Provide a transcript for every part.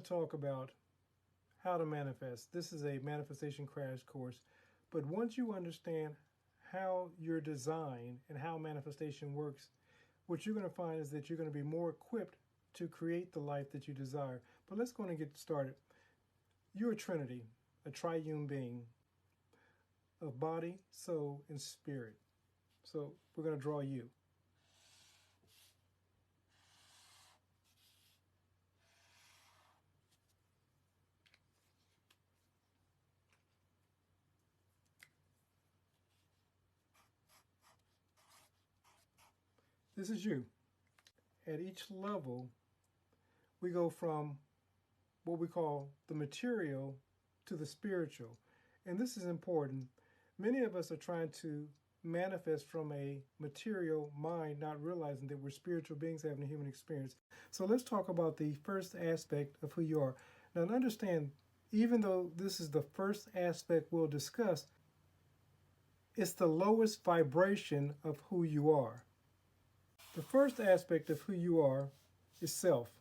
to talk about how to manifest. This is a manifestation crash course, but once you understand how you're designed and how manifestation works, what you're going to find is that you're going to be more equipped to create the life that you desire. But let's go and get started. You're a trinity, a triune being of body, soul, and spirit. So we're going to draw you. This is you. At each level, we go from what we call the material to the spiritual. And this is important. Many of us are trying to manifest from a material mind, not realizing that we're spiritual beings having a human experience. So let's talk about the first aspect of who you are. Now, understand, even though this is the first aspect we'll discuss, it's the lowest vibration of who you are. The first aspect of who you are is self,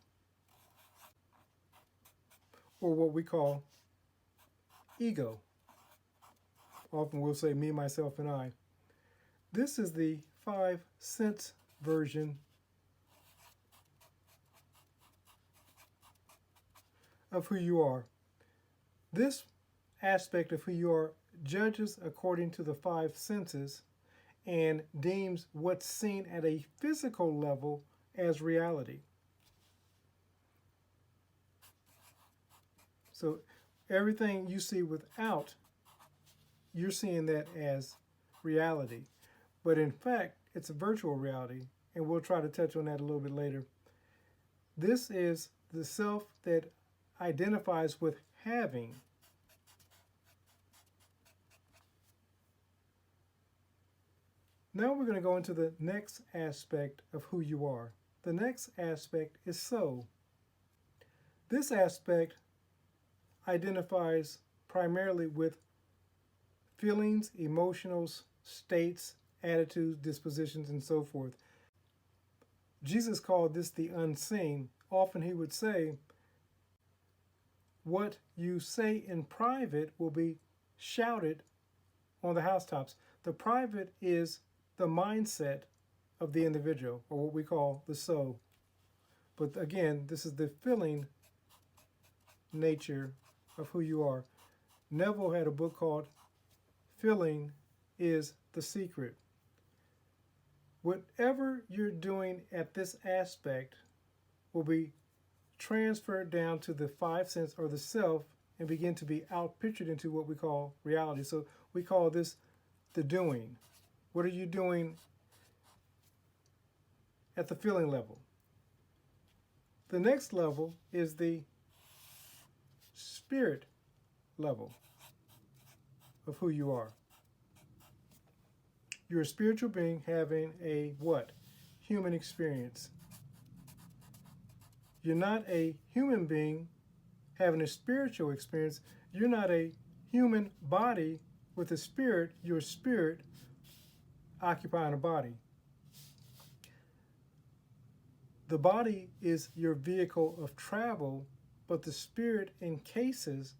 or what we call ego. Often we'll say me, myself, and I. This is the 5 sense version of who you are. This aspect of who you are judges according to the 5 senses and deems what's seen at a physical level as reality. So everything you see without, you're seeing that as reality. But in fact, it's a virtual reality, and we'll try to touch on that a little bit later. This is the self that identifies with having. Now we're going to go into the next aspect of who you are. The next aspect is soul. This aspect identifies primarily with feelings, emotions, states, attitudes, dispositions, and so forth. Jesus called this the unseen. Often he would say, what you say in private will be shouted on the housetops. The private is the mindset of the individual, or what we call the soul. But again, this is the feeling nature of who you are. Neville had a book called Feeling is the Secret. Whatever you're doing at this aspect will be transferred down to the 5 sense or the self and begin to be outpictured into what we call reality. So we call this the doing. What are you doing at the feeling level? The next level is the spirit level of who you are. You're a spiritual being having a what? Human experience. You're not a human being having a spiritual experience. You're not a human body with a spirit. You're a spirit occupying a body. The body is your vehicle of travel, but the spirit encases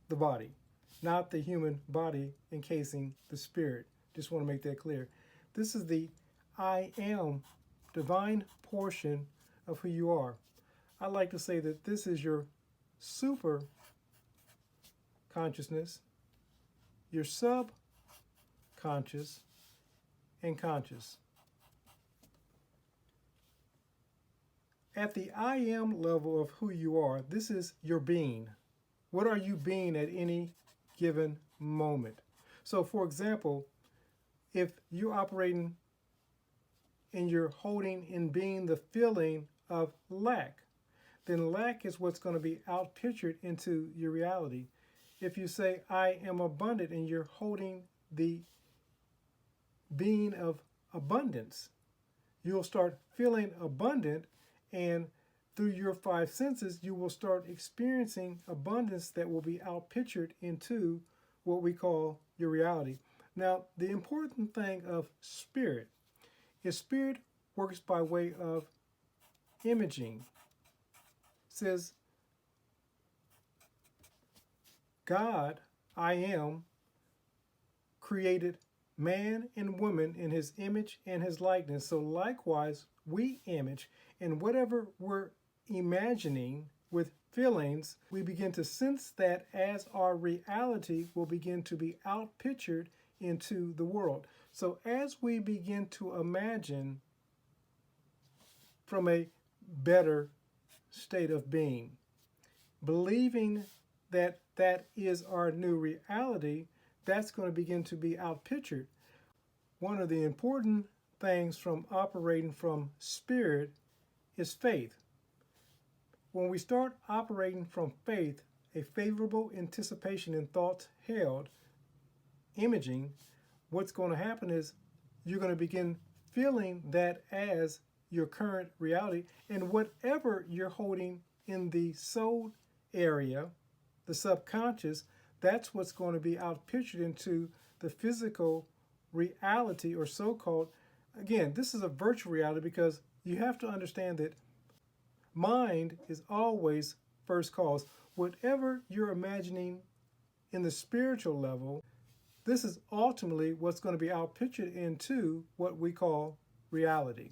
the body, not the human body encasing the spirit. Just want to make that clear. This is the I am divine portion of who you are. I like to say that this is your super consciousness, your subconscious, and conscious. At the I am level of who you are, this is your being. What are you being at any given moment? So for example, if you're operating and you're holding in being the feeling of lack, then lack is what's going to be outpictured into your reality. If you say, I am abundant, and you're holding the being of abundance, you'll start feeling abundant, and through your 5 senses, you will start experiencing abundance that will be outpictured into what we call your reality. Now, the important thing of spirit is spirit works by way of imaging. It says God, I am, created man and woman in his image and his likeness. So likewise, we image, and whatever we're imagining with feelings, we begin to sense that as our reality will begin to be outpictured into the world. So as we begin to imagine from a better state of being, believing that that is our new reality, that's going to begin to be outpictured. One of the important things from operating from spirit is faith. When we start operating from faith, a favorable anticipation in thoughts held, imaging, what's going to happen is you're going to begin feeling that as your current reality, and whatever you're holding in the soul area, the subconscious, that's what's going to be outpictured into the physical reality, or so-called, again, this is a virtual reality, because you have to understand that mind is always first cause. Whatever you're imagining in the spiritual level, this is ultimately what's going to be outpictured into what we call reality.